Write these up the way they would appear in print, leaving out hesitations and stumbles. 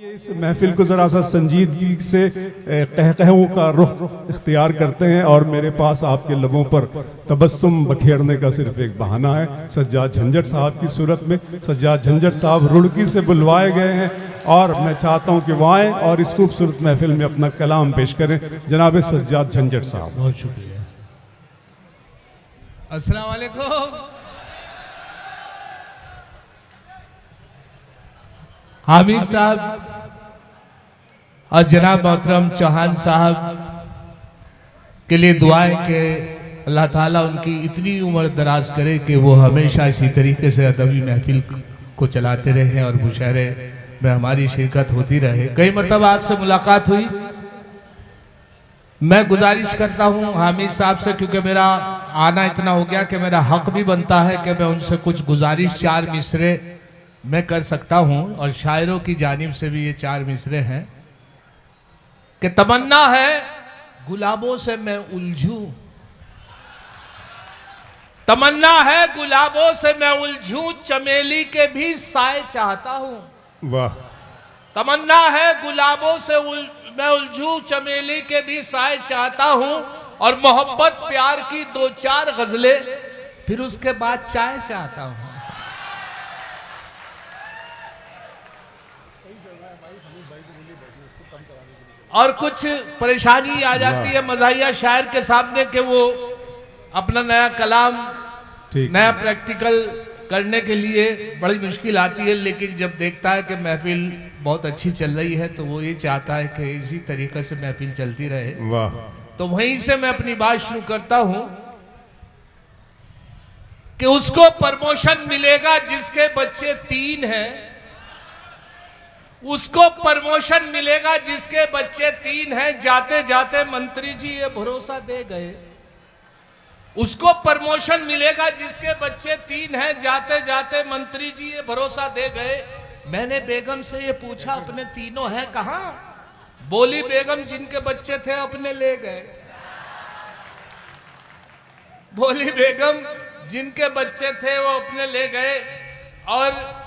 आइए इस महफिल को ज़रा सा संजीदगी से कहकहों का रुख इख्तियार करते हैं और मेरे पास आपके लबों पर तबस्सुम बखेरने का सिर्फ एक बहाना है। सज्जाद झंझट साहब की सूरत में सज्जाद झंझट साहब रुड़की से बुलवाए गए हैं और मैं चाहता हूं कि वो आएँ और इस खूबसूरत महफिल में अपना कलाम पेश करें। जनाब सज्जाद झंझट साहब, बहुत शुक्रिया। अस्सलाम वालेकुम। हामिद साहब और जनाब मोहतरम चौहान साहब के लिए दुआएं कि अल्लाह ताला उनकी इतनी उम्र दराज करे कि वो हमेशा इसी तरीके से अदबी महफिल को चलाते रहें और मुशायरे में हमारी शिरकत होती रहे। कई मरतबा आपसे मुलाकात हुई। मैं गुजारिश करता हूं हामिद साहब से, क्योंकि मेरा आना इतना हो गया कि मेरा हक भी बनता है कि मैं उनसे कुछ गुजारिश चार मिसरे मैं कर सकता हूं, और शायरों की जानिब से भी ये चार मिसरे हैं कि तमन्ना है गुलाबों से मैं उलझूं, तमन्ना है गुलाबों से मैं उलझूं, चमेली के भी साए चाहता हूं। वाह। तमन्ना है गुलाबों से मैं उलझूं, चमेली के भी साए चाहता हूं, और मोहब्बत प्यार की दो चार गजलें, फिर उसके बाद चाय चाहता हूं। और कुछ परेशानी आ जाती है मज़ाहिया शायर के सामने कि वो अपना नया कलाम नया प्रैक्टिकल करने के लिए बड़ी मुश्किल आती है, लेकिन जब देखता है कि महफिल बहुत अच्छी चल रही है तो वो ये चाहता है कि इसी तरीके से महफिल चलती रहे। वाह। तो वहीं से मैं अपनी बात शुरू करता हूं कि उसको प्रमोशन मिलेगा जिसके बच्चे 3 हैं, उसको प्रमोशन मिलेगा जिसके बच्चे 3 हैं, जाते जाते मंत्री जी ये भरोसा दे गए। उसको प्रमोशन मिलेगा जिसके बच्चे 3 हैं, जाते जाते मंत्री जी ये भरोसा दे गए। मैंने बेगम से ये पूछा अपने तीनों हैं कहां? बोली बेगम जिनके बच्चे थे अपने ले गए। बोली बेगम जिनके बच्चे थे वो अपने ले गए। और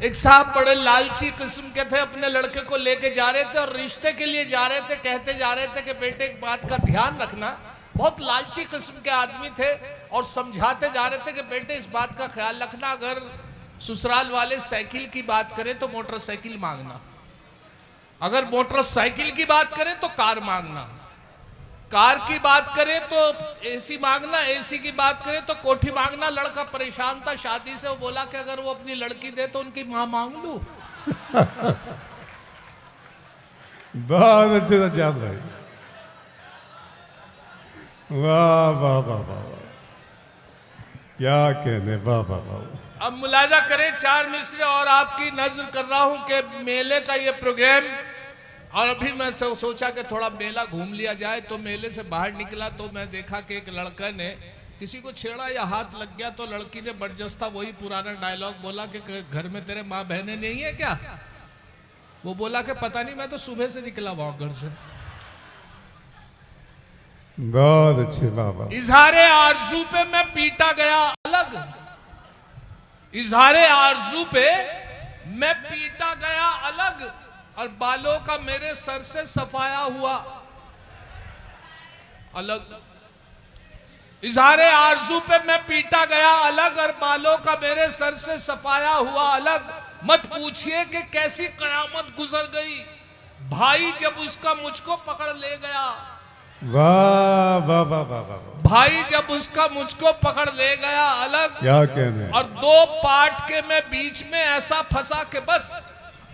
एक साहब बड़े लालची किस्म के थे, अपने लड़के को लेके जा रहे थे और रिश्ते के लिए जा रहे थे, कहते जा रहे थे कि बेटे एक बात का ध्यान रखना। बहुत लालची किस्म के आदमी थे और समझाते जा रहे थे कि बेटे इस बात का ख्याल रखना, अगर ससुराल वाले साइकिल की बात करें तो मोटरसाइकिल मांगना, अगर मोटरसाइकिल की बात करें तो कार मांगना, कार की बात करें तो एसी मांगना, एसी की बात करें तो कोठी मांगना। लड़का परेशान था शादी से, वो बोला कि अगर वो अपनी लड़की दे तो उनकी मां मांग लूं। बहुत अच्छे सज्जाद भाई, वाह वाह वाह वाह, क्या कहने, वाह वाह वाह। अब मुलाजा करें 4 मिसरे और आपकी नजर कर रहा हूं कि मेले का ये प्रोग्राम, और अभी मैं सोचा कि थोड़ा मेला घूम लिया जाए, तो मेले से बाहर निकला तो मैं देखा कि एक लड़का ने किसी को छेड़ा या हाथ लग गया, तो लड़की ने बर्जस्ता वही पुराना डायलॉग बोला कि घर में तेरे माँ बहनें नहीं है क्या? वो बोला कि पता नहीं, मैं तो सुबह से निकला वहां घर से। बहुत अच्छे, वाह वाह। इजहारे आरजू पे मैं पीटा गया अलग, इजहारे आरजू पे मैं पीटा गया अलग, और बालों का मेरे सर से सफाया हुआ अलग। इजहारे आरजू पे मैं पीटा गया अलग, और बालों का मेरे सर से सफाया हुआ अलग। मत पूछिए कि कैसी कयामत गुजर गई, भाई जब उसका मुझको पकड़ ले गया। वाह वाह वाह वाह वाह। भाई जब उसका मुझको पकड़ ले गया अलग, क्या कहने। और 2 पाट के मैं बीच में ऐसा फंसा के बस,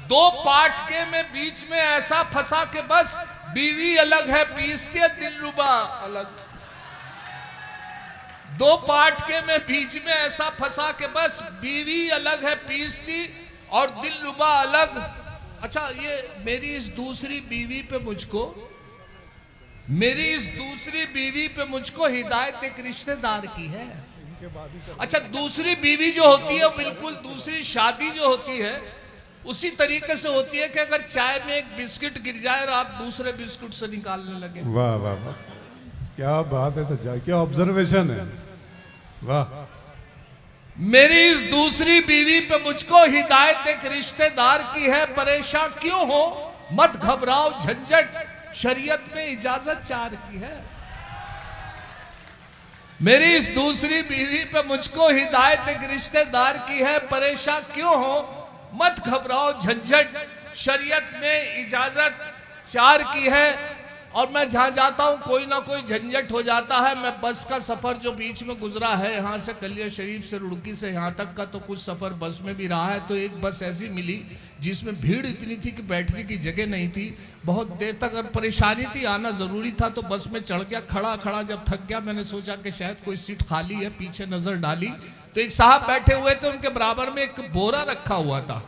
2 पाट के मैं बीच में ऐसा फंसा के बस, बीवी अलग है पीसते दिलरुबा अलग। 2 पाट के मैं बीच में ऐसा फंसा के बस, बीवी अलग है पीसती और दिलरुबा अलग। अच्छा, ये मेरी इस दूसरी बीवी पे मुझको, मेरी इस दूसरी बीवी पे मुझको हिदायत एक रिश्तेदार की है। अच्छा, दूसरी बीवी जो होती है बिल्कुल दूसरी शादी जो होती है उसी तरीके से होती है कि अगर चाय में एक बिस्किट गिर जाए और आप दूसरे बिस्कुट से निकालने लगे। वाह वाह वाह, क्या बात है सज्जाद, क्या ऑब्जर्वेशन है, वाह। मेरी इस दूसरी बीवी पे मुझको हिदायत एक रिश्तेदार की है, परेशान क्यों हो, मत घबराओ झंझट, शरीयत में इजाजत 4 की है। मेरी इस दूसरी बीवी पे मुझको हिदायत एक रिश्तेदार की है, परेशान क्यों हो, मत घबराओ झंझट, शरीयत में इजाजत 4 की है। और मैं जहां जाता हूं कोई ना कोई झंझट हो जाता है। मैं बस का सफर जो बीच में गुजरा है, यहाँ से कलिया शरीफ से रुड़की से यहाँ तक का, तो कुछ सफर बस में भी रहा है। तो एक बस ऐसी मिली जिसमें भीड़ इतनी थी कि बैठने की जगह नहीं थी, बहुत देर तक अगर परेशानी थी, आना जरूरी था, तो बस में चढ़ गया। खड़ा खड़ा जब थक गया, मैंने सोचा कि शायद कोई सीट खाली है, पीछे नजर डाली तो एक साहब बैठे हुए थे, उनके बराबर में एक बोरा रखा हुआ था,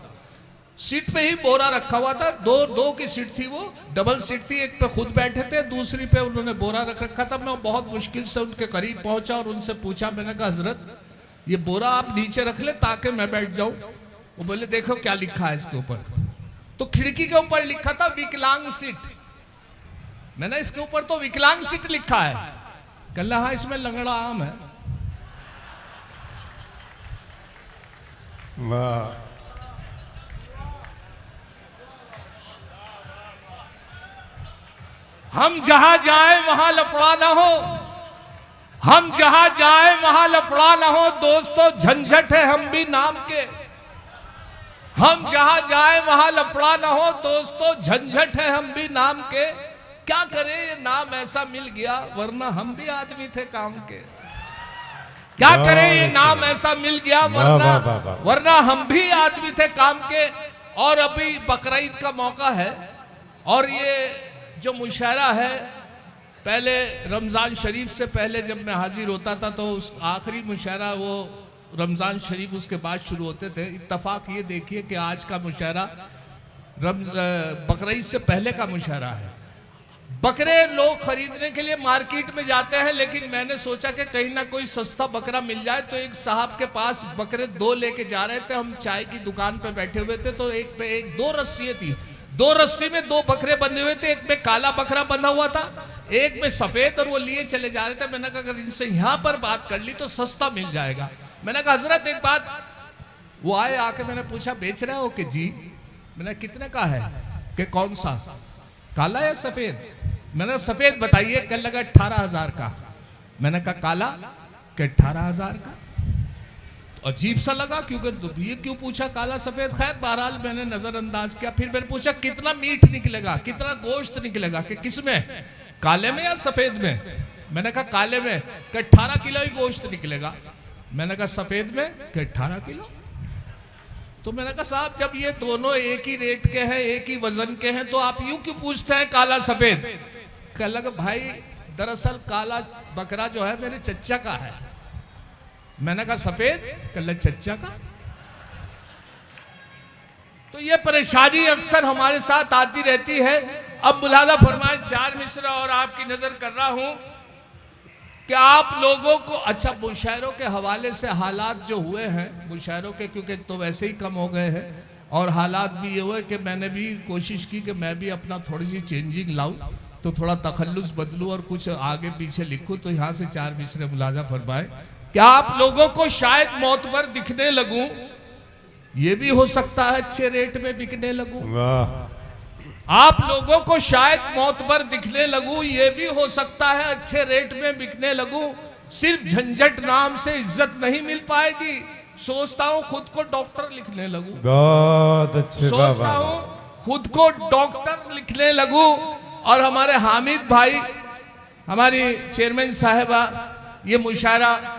सीट पे ही बोरा रखा हुआ था। दो की सीट थी, वो डबल सीट थी, एक पे खुद बैठे थे, दूसरी पे उन्होंने बोरा रख रखा था। मैं बहुत मुश्किल से उनके करीब पहुंचा और उनसे पूछा, मैंने कहा हजरत ये बोरा आप नीचे रख ले ताकि मैं बैठ जाऊं। वो बोले देखो क्या लिखा है इसके ऊपर। तो खिड़की के ऊपर लिखा था विकलांग सीट। मैंने इसके ऊपर तो विकलांग सीट लिखा है। कल हाँ इसमें लंगड़ा आम है। वाह, हम जहां जाए वहां लफड़ा ना हो, हम जहां जाए वहां लफड़ा ना हो, दोस्तों झंझट है हम भी नाम के। हम जहां जाए वहां लफड़ा ना हो, दोस्तों झंझट है हम भी नाम के। क्या करें ये नाम ऐसा मिल गया, वरना हम भी आदमी थे काम के। क्या करें ये नाम ऐसा मिल गया, वरना हम भी आदमी थे काम के। और अभी बकरीद का मौका है और ये जो मुशायरा है, पहले रमज़ान शरीफ से पहले जब मैं हाजिर होता था तो उस आखिरी मुशायरा वो रमज़ान शरीफ उसके बाद शुरू होते थे। इत्तफाक ये देखिए कि आज का मुशायरा बकरीद से पहले का मुशायरा है। बकरे लोग खरीदने के लिए मार्केट में जाते हैं, लेकिन मैंने सोचा कि कहीं ना कोई सस्ता बकरा मिल जाए। तो एक साहब के पास बकरे 2 लेके जा रहे थे, हम चाय की दुकान पे बैठे हुए थे, तो एक पे 2 रस्सियाँ थी, 2 रस्सी में 2 बकरे बंधे हुए थे। एक में काला बकरा बंधा हुआ था, एक में सफेद, और वो लिए चले जा रहे थे। मैंने कहा अगर इनसे यहाँ पर बात कर ली तो सस्ता मिल जाएगा। मैंने कहा हजरत एक बात, वो आए, आके मैंने पूछा बेच रहे हो कि जी। मैंने कितने का है कि कौन सा, काला या सफेद। मैंने सफेद बताइए। कल लगा 18,000 का। मैंने कहा काला कि 18,000 का। अजीब सा लगा, क्योंकि ये क्यों पूछा काला सफेद। खैर बहरहाल मैंने नजरअंदाज किया। फिर मैंने पूछा कितना मीट निकलेगा, कितना गोश्त निकलेगा, कि किस में, काले में या सफेद में। मैंने कहा काले में, कि 18 किलो ही गोश्त निकलेगा। मैंने कहा सफेद में, कि 18 किलो। तो मैंने कहा साहब जब ये दोनों एक ही रेट के हैं, एक ही वजन के हैं, तो आप यूं क्यों पूछते हैं काला सफेद। कह लगा भाई दरअसल काला बकरा जो है मेरे चच्चा का है। मैंने कहा सफेद, कल चच्चा का। तो ये परेशानी अक्सर हमारे साथ आती रहती है। अब मुलादा फरमाए 4 मिसरा और आपकी नजर कर रहा हूं कि आप लोगों को, अच्छा मुशायरों के हवाले से हालात जो हुए हैं, मुशायरों के क्योंकि तो वैसे ही कम हो गए हैं, और हालात भी ये हुए कि मैंने भी कोशिश की कि मैं भी अपना थोड़ी सी चेंजिंग लाऊं, तो थोड़ा तखल्लुस बदलूं और कुछ आगे पीछे लिखूं। तो यहाँ से 4 मिसरे मुलाजा फरमाए। क्या आप लोगों को शायद मोतबर दिखने लगूं, ये भी हो सकता है अच्छे रेट में बिकने लगूं। आप लोगों को शायद मोतबर दिखने लगूं, ये भी हो सकता है अच्छे रेट में बिकने लगूं। सिर्फ झंझट नाम से इज्जत नहीं मिल पाएगी। सोचता हूं खुद को डॉक्टर लिखने लगूं। बहुत अच्छे, सोचता हूं खुद को डॉक्टर लिखने लगूं। और हमारे हामिद भाई, हमारी चेयरमैन साहिबा, ये मुशायरा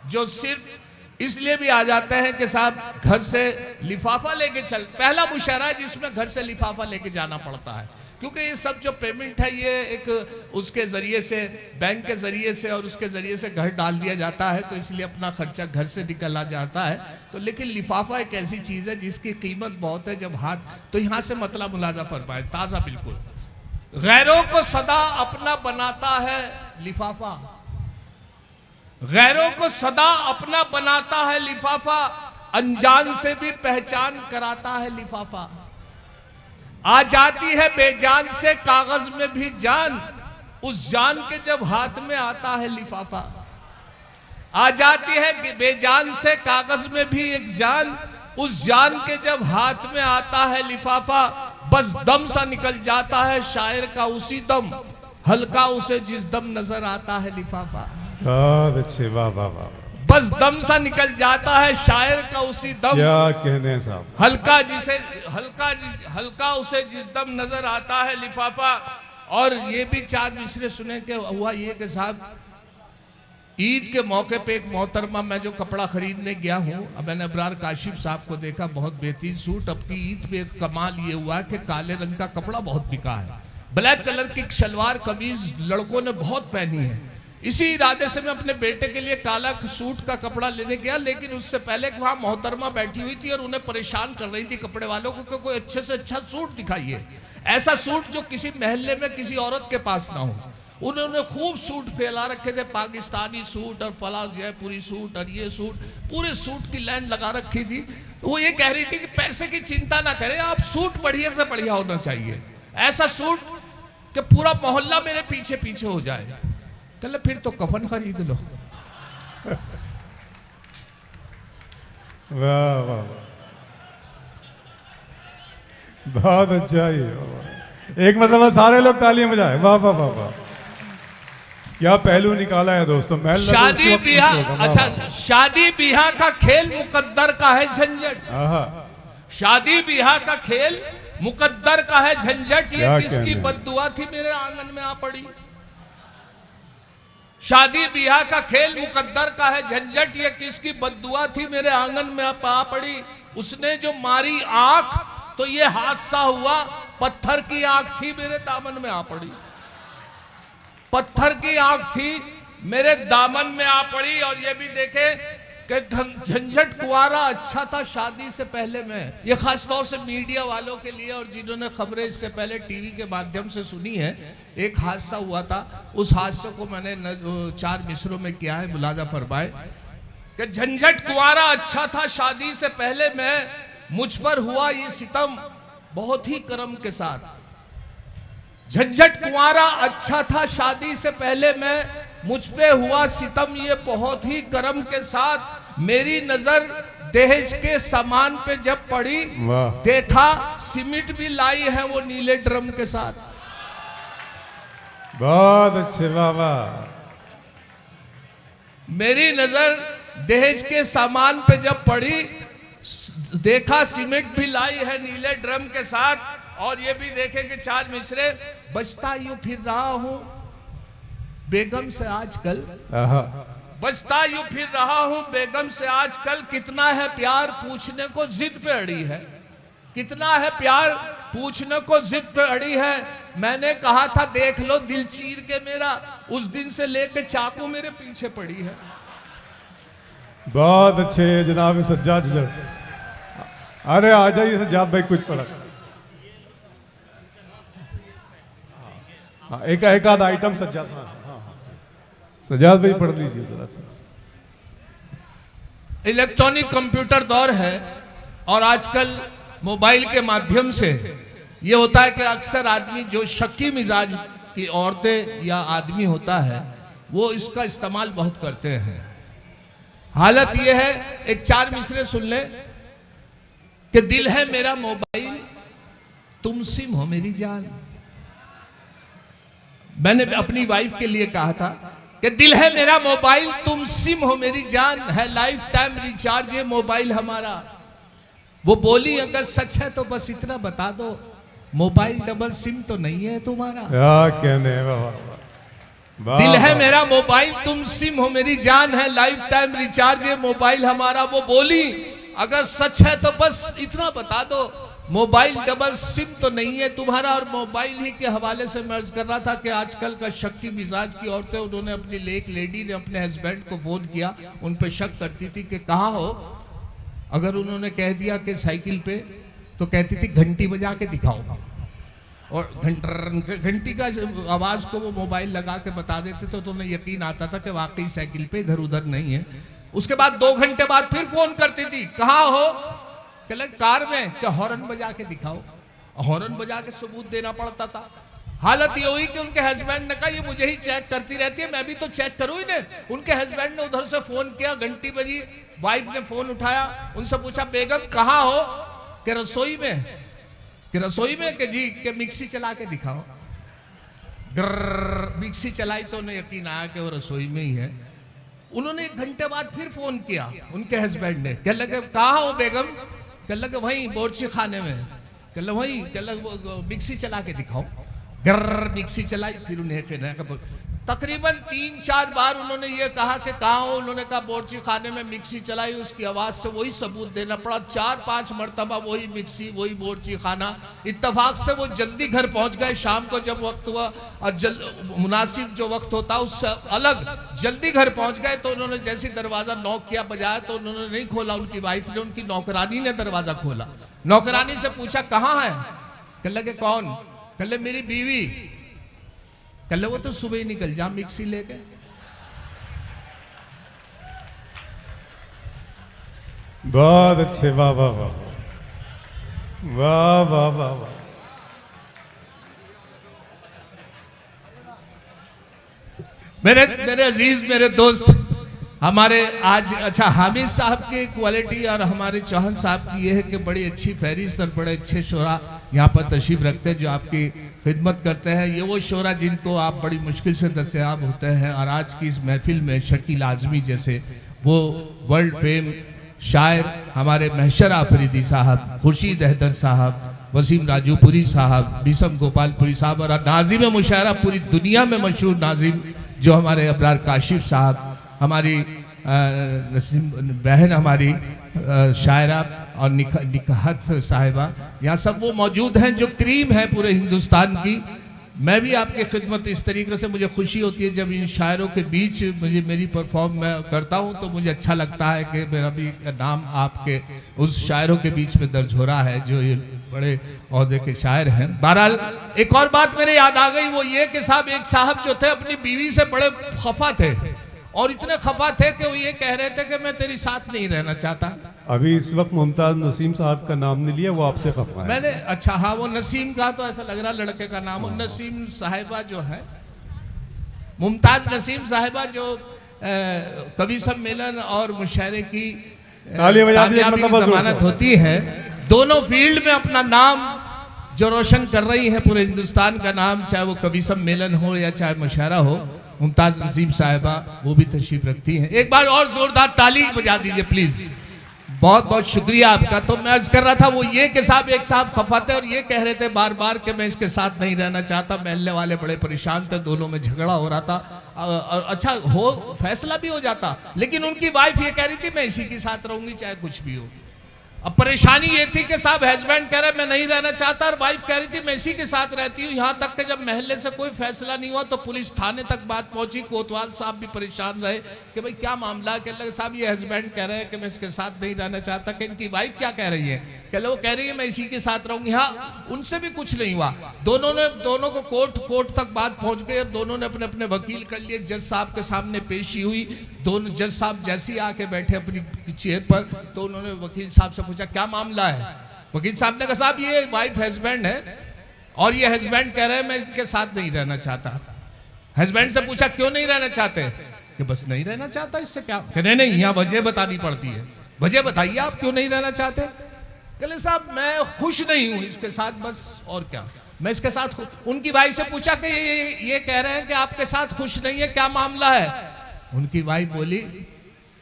जो सिर्फ इसलिए भी आ जाते हैं कि साहब घर से लिफाफा लेके चल, पहला मुशायरा है जिसमें घर से लिफाफा लेके जाना पड़ता है, क्योंकि ये सब जो पेमेंट है ये एक उसके जरिए से, बैंक के जरिए से और उसके जरिए से घर डाल दिया जाता है, तो इसलिए अपना खर्चा घर से निकला जाता है। तो लेकिन लिफाफा एक ऐसी चीज है जिसकी कीमत बहुत है। जब हाथ, तो यहाँ से मतलब मुलाजा फरमाए ताजा बिल्कुल, गैरों को सदा अपना बनाता है लिफाफा, गैरों को सदा अपना बनाता है लिफाफा, अनजान से भी पहचान कराता है लिफाफा। आ जाती है बेजान से कागज में भी जान, उस जान के जब हाथ में आता है लिफाफा। आ जाती है कि बेजान से कागज में भी एक जान, उस जान के जब हाथ में आता है लिफाफा, बस दम सा निकल जाता है शायर का उसी दम, हल्का उसे जिस दम नजर आता है लिफाफा। बहुत अच्छे, वाह वाह वाह, बस दम सा निकल जाता है शायर का उसी दम, क्या कहने साहब, हल्का उसे जिस दम नजर आता है लिफाफा। और ये भी चार मिसरे सुने के हुआ ये कि साहब ईद के मौके पे एक मोहतरमा, मैं जो कपड़ा खरीदने गया हूँ, अब मैंने अबरार काशिफ साहब को देखा, बहुत बेहतरीन सूट। अब की ईद पे एक कमाल ये हुआ कि काले रंग का कपड़ा बहुत बिका है, ब्लैक कलर की शलवार कमीज लड़कों ने बहुत पहनी है। इसी इरादे से मैं अपने बेटे के लिए काला सूट का कपड़ा लेने गया, लेकिन उससे पहले वहाँ मोहतरमा बैठी हुई थी और उन्हें परेशान कर रही थी कपड़े वालों को कि कोई अच्छे से अच्छा सूट दिखाइए, ऐसा सूट जो किसी महल्ले में किसी औरत के पास ना हो। उन्होंने खूब सूट फैला रखे थे, पाकिस्तानी सूट और फला जयपुरी सूट और ये सूट, पूरे सूट की लाइन लगा रखी थी। वो ये कह रही थी कि पैसे की चिंता ना करें आप, सूट बढ़िया से बढ़िया होना चाहिए, ऐसा सूट कि पूरा मोहल्ला मेरे पीछे पीछे हो जाए। चलो फिर तो कफन खरीद लो। वाह वाह वाह, बहुत अच्छा ही, एक मतलब सारे लोग तालियां बजाए, वाह वाह वाह वाह, क्या पहलू निकाला है दोस्तों। महल शादी ब्याह, अच्छा शादी ब्याह का खेल मुकद्दर का है झंझट, शादी ब्याह का खेल मुकद्दर का है झंझट, ये किसकी बद्दुआ थी मेरे आंगन में आ पड़ी। शादी ब्याह का खेल मुकद्दर का है झंझट, ये किसकी बद्दुआ थी मेरे आंगन में आ पड़ी। उसने जो मारी आंख तो ये हादसा हुआ, पत्थर की आंख थी मेरे दामन में आ पड़ी, पत्थर की आंख थी मेरे दामन में आ पड़ी। और ये भी देखे कि झंझट कुआरा अच्छा था शादी से पहले में, ये खास तौर से मीडिया वालों के लिए और जिन्होंने खबरें इससे पहले टीवी के माध्यम से सुनी है। एक हादसा हुआ था, उस हादसे को मैंने चार मिसरों में किया है, मुलाजा फरमाए कि झंझट कुआरा अच्छा था शादी से पहले में, मुझ पर हुआ ये सितम बहुत ही करम के साथ। झंझट कुआरा अच्छा था शादी से पहले में, मुझ पे हुआ सितम ये बहुत ही करम के साथ। मेरी नजर दहेज के सामान पे जब पड़ी, देखा सीमेंट भी लाई है वो नीले ड्रम के साथ। बहुत अच्छे, वाह वाह। मेरी नजर दहेज के सामान पे जब पड़ी, देखा सीमेंट भी लाई है नीले ड्रम के साथ। और ये भी देखे कि चार मिसरे, बचता यूं फिर रहा हूं बेगम से आजकल, बचता यूं फिर रहा हूं बेगम से आजकल, कितना है प्यार पूछने को जिद पे अड़ी है, कितना है प्यार पूछने को जिद पे अड़ी है। मैंने कहा था देख लो दिल चीर के मेरा, उस दिन से लेके चाकू मेरे पीछे पड़ी है। बहुत अच्छे जनाब सज्जाद जी, अरे आ जाइए सज्जाद भाई कुछ सड़क, एक आध आइटम सज्जाद, सज्जाद भाई पढ़ लीजिए जरा सा। इलेक्ट्रॉनिक कंप्यूटर दौर है और आजकल मोबाइल के माध्यम से ये होता है कि अक्सर आदमी जो शक्की मिजाज की औरतें या आदमी होता है वो इसका इस्तेमाल बहुत करते हैं। हालत ये है, एक चार मिसरे सुन ले कि दिल है मेरा मोबाइल तुम सिम हो मेरी जान। मैंने अपनी वाइफ के लिए कहा था कि दिल है मेरा मोबाइल तुम सिम हो मेरी जान, है लाइफ टाइम रिचार्ज ये मोबाइल हमारा। वो बोली अगर सच है तो बस इतना बता दो, मोबाइल डबल सिम तो नहीं है तुम्हारा। क्या कहने, दिल है मेरा मोबाइल तुम सिम हो मेरी जान, है लाइफ टाइम रिचार्ज ये मोबाइल हमारा। वो बोली अगर सच है तो बस इतना बता दो, मोबाइल डबल सिम तो नहीं है तुम्हारा। और मोबाइल ही के हवाले से मैं अर्ज कर रहा था कि आजकल का शक्की मिजाज की औरतें, उन्होंने अपनी एक लेडी ने अपने हस्बैंड को फोन किया, उन पे शक करती थी कि कहाँ हो। अगर उन्होंने कह दिया कि साइकिल पे, तो कहती थी घंटी बजा के दिखाओ, और घंटी का आवाज को वो मोबाइल लगा के बता देते तो उन्हें यकीन आता था कि वाकई साइकिल पे इधर उधर नहीं है। उसके बाद 2 घंटे बाद फिर फोन करती थी, कहाँ हो, कहले कार में, क्या हॉर्न बजा के दिखाओ। हॉर्न बजा के सबूत देना पड़ता था। हालत ये हुई कि उनके हस्बैंड ने कहा ये मुझे ही चेक करती रहती है, मैं भी तो चेक करूं ही ने। उनके हस्बैंड ने उधर से फोन किया, घंटी बजी, वाइफ ने फोन उठाया, उनसे पूछा बेगम कहाँ हो? कि रसोई में। कि रसोई में? कि जी। कि मिक्सी चला के दिखाओ। मिक्सी चलाई तो उन्हें यकीन आया कि वो रसोई में ही है। उन्होंने 1 घंटे बाद फिर फोन किया उनके हस्बैंड ने, कह लगे कहाँ हो बेगम? कह लगे वहीं बोर्ची खाने में। कह लगे वहीं। कह लगे मिक्सी चला के दिखाओ। मिक्सी चलाई, फिर उन्हें कहना तकरीबन 3-4 बार उन्होंने ये कहा कि कहाँ हो? उन्होंने कहा बोर्ची खाने में। मिक्सी चलाई, उसकी आवाज़ से वही सबूत देना पड़ा। 4-5 मरतबा वही मिक्सी, वही बोर्ची खाना। इत्तेफाक से वो जल्दी घर पहुंच गए शाम को जब वक्त हुआ, और मुनासिब जो वक्त होता उससे अलग जल्दी घर पहुंच गए। तो उन्होंने जैसे दरवाज़ा नॉक किया, बजाया, तो उन्होंने नहीं खोला उनकी वाइफ ने, उनकी नौकरानी ने दरवाज़ा खोला। नौकरानी से पूछा कहाँ है? कह लगे कौन? कह ले मेरी बीवी। कह ले वो तो सुबह ही निकल जा मिक्सी लेके। बहुत अच्छे, वाह वाह वाह वाह वाह वाह वाह। मेरे अजीज, मेरे दोस्त, हमारे आज अच्छा हामिद साहब की क्वालिटी और हमारे चौहान साहब की ये है कि बड़ी अच्छी फहरिस्त और बड़े अच्छे शोरा यहाँ पर तशरीफ रखते हैं जो आपकी खिदमत करते हैं। ये वो शोरा जिनको आप बड़ी मुश्किल से दस्तयाब होते हैं, और आज की इस महफिल में शकील आज़मी जैसे वो वर्ल्ड फेम शायर हमारे महशर आफरीदी साहब, खुर्शीद हैदर साहब, वसीम राजूपुरी साहब, बीसम गोपालपुरी साहब, और नाजिम मुशायरा पूरी दुनिया में मशहूर नाजिम जो हमारे अबरार काशिफ साहब, हमारी बहन हमारी शायरा और निकाहत साहिबा, यहाँ सब वो मौजूद हैं जो क्रीम है पूरे हिंदुस्तान की। मैं भी आपकी खिदमत इस तरीके से मुझे खुशी होती है जब इन शायरों के बीच मेरी परफॉर्म मैं करता हूँ, तो मुझे अच्छा लगता है कि मेरा भी नाम आपके उस शायरों के बीच में दर्ज हो रहा है जो ये बड़े ओहदे के शायर हैं। बहरहाल एक और बात मेरे याद आ गई, वो ये कि साहब एक साहब जो थे अपनी बीवी से बड़े खफा थे, और इतने खफा थे कि वो ये कह रहे थे कि मैं तेरी साथ नहीं रहना चाहता। अभी इस वक्त मुमताज नसीम साहब का नाम नहीं लिया, वो आपसे खफा है। मैंने अच्छा हाँ वो नसीम का तो ऐसा लग रहा लड़के का नाम हो। नसीम साहिबा जो है, मुमताज नसीम साहिबा जो कवि सम्मेलन और मुशायरे की कामयाबी की जमानत होती है, दोनों फील्ड में अपना नाम जो रोशन कर रही है पूरे हिंदुस्तान का नाम, चाहे वो कवि सम्मेलन हो या चाहे मुशायरा हो, मुमताज नसीम साहिबा वो भी तशरीफ रखती हैं। एक बार और जोरदार ताली बजा दीजिए प्लीज। बहुत बहुत शुक्रिया आपका। तो मैं अर्ज कर रहा था वो ये कि साहब एक साहब खफा थे और ये कह रहे थे बार बार कि मैं इसके साथ नहीं रहना चाहता। महल्ले वाले बड़े परेशान थे, दोनों में झगड़ा हो रहा था। अच्छा हो फैसला भी हो जाता, लेकिन उनकी वाइफ ये कह रही थी मैं इसी के साथ रहूंगी चाहे कुछ भी हो। अब परेशानी ये थी कि साहब हस्बैंड कह रहे मैं नहीं रहना चाहता और वाइफ कह रही थी मैं इसी के साथ रहती हूँ। यहाँ तक कि जब महल्ले से कोई फैसला नहीं हुआ तो पुलिस थाने तक बात पहुंची। कोतवाल साहब भी परेशान रहे कि भाई क्या मामला। कह लगे साहब ये हस्बैंड कह रहे हैं कि मैं इसके साथ नहीं रहना चाहता। कि इनकी वाइफ क्या कह रही है? कह लो वो कह रही है मैं इसी के साथ रहूंगी। हाँ, उनसे भी कुछ नहीं हुआ। दोनों को कोर्ट तक बात पहुंच गई और दोनों ने अपने अपने वकील कर लिए। जज साहब के सामने पेशी हुई। दोनों जज साहब जैसे ही आके बैठे अपनी चेयर पर तो उन्होंने वकील साहब से पूछा क्या मामला है। वकील साहब ने कहा साहब ये वाइफ हस्बैंड है और ये हस्बैंड कह रहे हैं मैं इनके साथ नहीं रहना चाहता। हस्बैंड से पूछा क्यों नहीं रहना चाहते? कि बस नहीं रहना चाहता, इससे क्या? नहीं, यहाँ वजह बतानी पड़ती है। वजह बताइए आप क्यों नहीं रहना चाहते? कहले साहब मैं खुश नहीं हूं इसके साथ, बस और क्या, मैं इसके साथ। उनकी वाइफ से पूछा कि ये कह रहे हैं कि आपके साथ खुश नहीं है, क्या मामला है? उनकी वाइफ बोली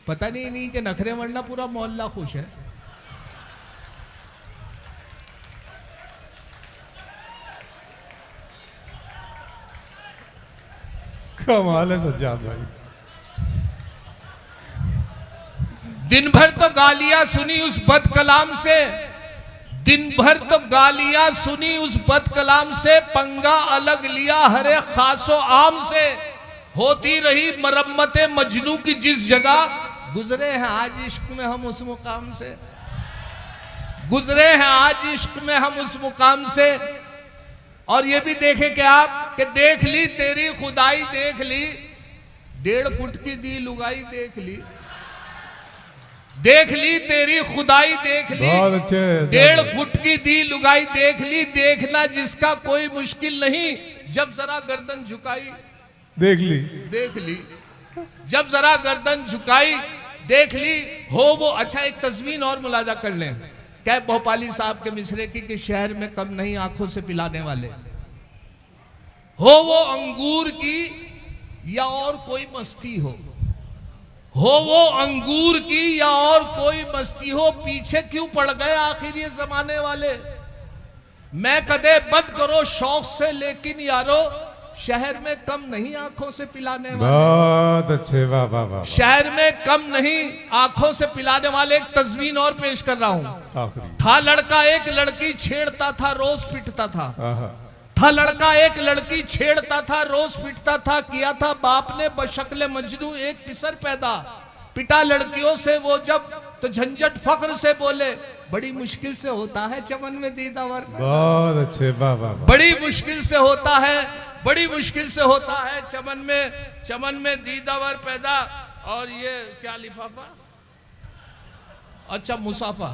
पता नहीं कि नखरे वरना पूरा मोहल्ला खुश है। कमाल है सज्जाद भाई। दिन भर तो गालियां सुनी उस बद कलाम से, दिन भर तो गालियां सुनी उस बद कलाम से, पंगा अलग लिया हरे खासो आम से। होती रही मरम्मते मजनू की जिस जगह, गुजरे हैं आज इश्क में हम उस मुकाम से। गुजरे हैं आज इश्क में हम उस मुकाम से। और ये भी देखे कि आप कि देख ली तेरी खुदाई देख ली, 1.5 फुट की दी लुगाई देख ली। देख ली तेरी खुदाई देख ली, 1.5 फुट की दी लुगाई देख ली। देखना जिसका कोई मुश्किल नहीं, जब जरा गर्दन झुकाई देख ली। देख ली, जब जरा गर्दन झुकाई देख ली, हो वो। अच्छा, एक तस्वीर और मुलाजा कर लें, कैब भोपाली साहब के मिसरे की कि शहर में कम नहीं आंखों से पिलाने वाले, हो वो अंगूर की या और कोई मस्ती हो वो अंगूर की या और कोई मस्ती हो, पीछे क्यों पड़ गए आखिर ये जमाने वाले। मैं कदे बंद करो शौक से, लेकिन यारो शहर में कम नहीं आंखों से पिलाने वाले। बहुत अच्छे, वाह वाह वाह। शहर में कम नहीं आंखों से पिलाने वाले। एक तस्वीर और पेश कर रहा हूं। आखिरी था लड़का एक लड़की छेड़ता था, रोज पिटता था। आहा। था लड़का एक लड़की छेड़ता था, रोज पिटता था। किया था बाप ने बशक्ल मजनू एक पिसर पैदा। पिटा लड़कियों से वो जब तो झंझट फख्र से बोले, बड़ी मुश्किल से होता है चमन में दीदावर। बहुत अच्छे, वाह वाह वाह। बड़ी मुश्किल से होता है, बड़ी मुश्किल से होता है चमन में दीदावर पैदा। और ये क्या लिफाफा, अच्छा मुसाफा।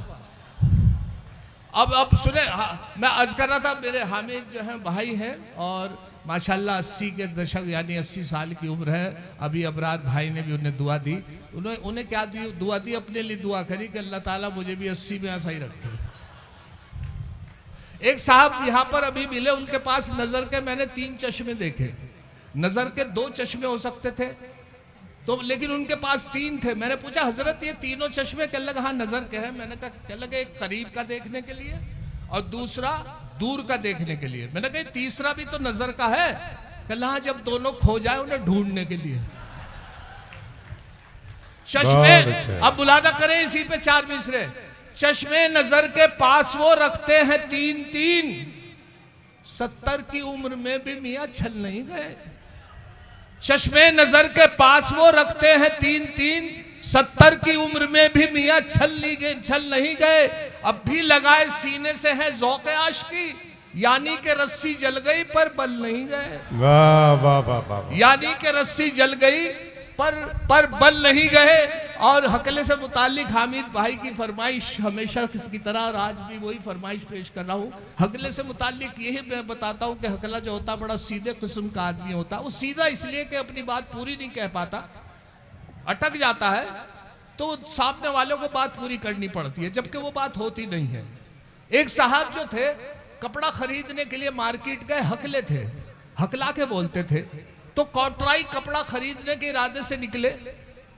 अब सुने, मैं अर्ज कर रहा था, मेरे हामिद जो हैं भाई हैं और माशाल्लाह 80 के दशक यानी 80 साल की उम्र है। अभी अबरार भाई ने भी उन्हें दुआ दी। उन्हें क्या दी? दुआ दी, अपने लिए दुआ करी कि अल्लाह ताला मुझे भी 80 में ऐसा ही रखे। एक साहब यहाँ पर अभी मिले, उनके पास नजर के मैंने 3 चश्मे देखे। नजर के 2 चश्मे हो सकते थे तो, लेकिन उनके पास 3 थे। मैंने पूछा हजरत ये तीनों चश्मे? कहने लगा हाँ नजर के हैं। मैंने कहा, कहने लगे एक करीब का देखने के लिए और दूसरा दूर का देखने के लिए। मैंने कहा तीसरा भी तो नजर का है। कहला हाँ, जब दोनों खो जाए उन्हें ढूंढने के लिए। चश्मे, अब मुलाजा करें इसी पे 4 मिसरे। चश्मे नजर के पास वो रखते हैं 3-3, 70 की उम्र में भी मियां छल नहीं गए। चश्मे नजर के पास वो रखते हैं 3-3, 70 की उम्र में भी मियां छल नहीं गए। अब भी लगाए सीने से है ज़ौक़ आशिकी, यानी कि रस्सी जल गई पर बल नहीं गए। वाह वाह वाह वाह। यानी कि रस्सी जल गई पर बल नहीं गए। और हकले से मुतालिक हामिद भाई की फरमाइश हमेशा किसकी तरह, और आज भी वही फरमाइश पेश कर रहा हूँ। हकले से मुतालिक यही मैं बताता हूँ कि हकला जो होता बड़ा सीधे किस्म का आदमी होता। वो सीधा इसलिए कि अपनी बात पूरी नहीं कह पाता, अटक जाता है, तो सामने वालों को बात पूरी करनी पड़ती है, जबकि वो बात होती नहीं है। एक साहब जो थे, कपड़ा खरीदने के लिए मार्केट गए, हकले थे, हकला के बोलते थे। तो कॉटराई कपड़ा खरीदने के इरादे से निकले,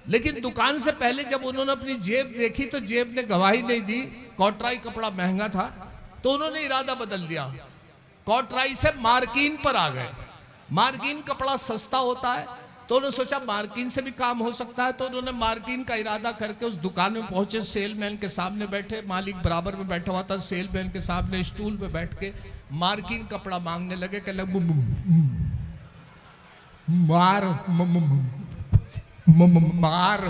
लेकिन दुकान से पहले जब उन्होंने अपनी जेब देखी तो जेब ने गवाही नहीं दी, कॉटराई कपड़ा महंगा था। तो उन्होंने इरादा बदल दिया, कॉटराई से मार्किन पर आ गए। मार्किन कपड़ा सस्ता होता है, तो उन्होंने सोचा मार्किन से भी काम हो सकता है। तो उन्होंने मार्किन का इरादा करके उस दुकान में पहुंचे, सेलमैन के सामने बैठे, मालिक बराबर में बैठा हुआ था, सेलमैन के सामने स्टूल पे बैठ के मार्किन कपड़ा मांगने लगे। कि लग मार मार।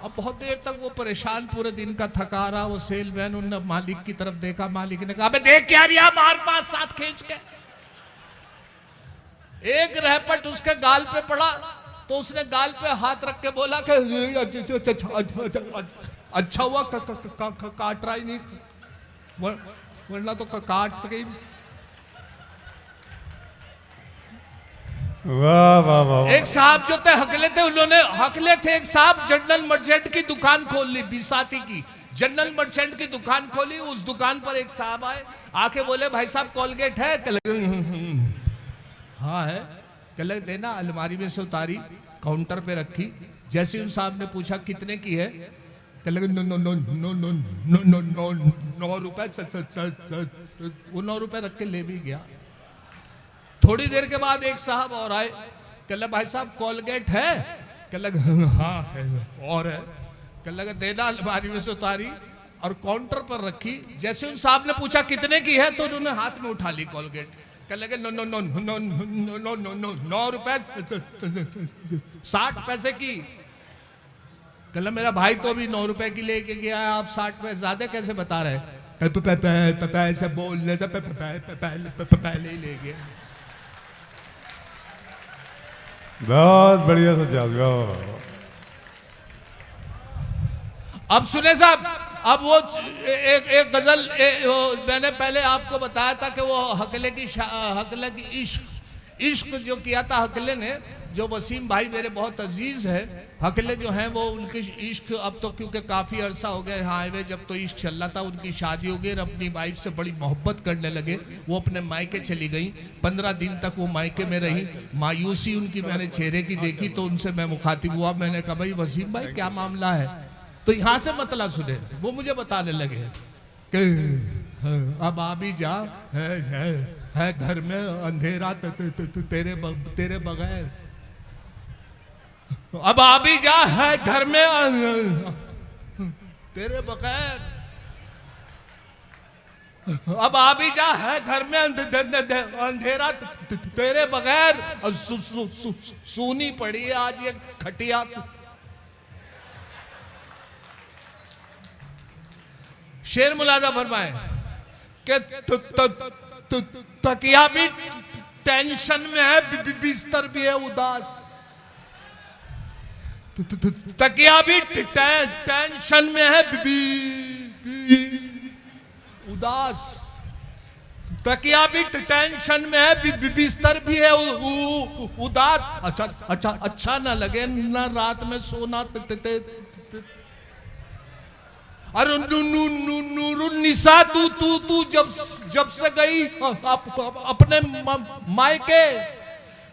अब बहुत देर तक वो परेशान, पूरे दिन का थका रहा वो सेलमैन। उन्होंने मालिक की तरफ देखा, मालिक ने कहा अबे देख क्या रिया, मार 5-7 खींच के। एक रहपट उसके गाल पे पड़ा, तो उसने गाल पे हाथ रख के बोला कि अच्छा हुआ काट रहा ही नहीं, वरना तो काट गई। वाह वाह वाह। एक साहब जो थे हकले थे, उन्होंने हकले थे। एक साहब जनरल मर्चेंट की दुकान खोल ली, बिसाती की जनरल मर्चेंट की दुकान खोली। उस दुकान पर एक साहब आए, आके बोले भाई साहब कोलगेट है? हाँ है। कल देना। अलमारी में से उतारी, काउंटर पे रखी। जैसे उन साहब ने पूछा कितने की है, कल no no no no no no no 9 रुपए। वो 9 रुपए रख के ले भी गया। थोड़ी देर के बाद एक साहब और आए, कल भाई साहब कोलगेट है? कल हाँ है और है। कल देना। अलमारी में से उतारी और काउंटर पर रखी। जैसे उन साहब ने पूछा कितने की है, तो उन्होंने हाथ में उठा ली कोलगेट। कह लगे no no no no no no no no 9 रुपए 60 पैसे की। कल मेरा भाई तो भी 9 रुपए की लेके गया है, आप 60 पैसे ज्यादा कैसे बता रहे? पैसे बोलने से पहले ही ले गया। बहुत बढ़िया सज्जाद। अब सुने साहब, अब वो एक गजल मैंने पहले आपको बताया था कि वो हकले की इश्क जो किया था हकले ने, जो वसीम भाई मेरे बहुत अजीज है, हकले जो हैं वो उनकी इश्क, अब तो क्योंकि काफ़ी अरसा हो गया यहाँ आए हुए, जब तो इश्क चल रहा था, उनकी शादी हो गई और अपनी वाइफ से बड़ी मोहब्बत करने लगे। वो अपने मायके चली गई, 15 दिन तक वो मायके में रही। मायूसी उनकी मैंने चेहरे की देखी तो उनसे मैं मुखातिब हुआ। मैंने कहा भाई वसीम भाई क्या मामला है? तो यहाँ से मतलब सुने, वो मुझे बताने लगे कि अब आ भी जा, है घर में अंधेरा तेरे बगैर, अब आ भी जा, है घर में तेरे बगैर, अब आ भी जा, है घर में अंधेरा तेरे बगैर, सूनी पड़ी है आज ये खटिया। शेर मुलाजा फरमाए कि तकिया भी टेंशन में है, बिस्तर भी है उदास, तकिया भी टेंशन में है, उदास, तकिया भी टेंशन में है, बिस्तर भी है उदास। अच्छा ना लगे ना रात में सोना। अरे नूरुन्निसा तू जब से गई अपने मायके,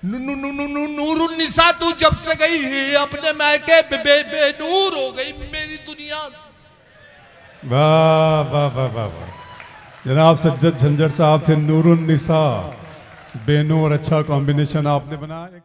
नूरुन्निसा तू जब से गई अपने मायके, बेनूर हो गई मेरी दुनिया। वाह वाह वाह वाह वाह। जनाब सज्जद झंझट साहब थे नूरुन्निसा, बेनूर। अच्छा कॉम्बिनेशन आपने बनाया।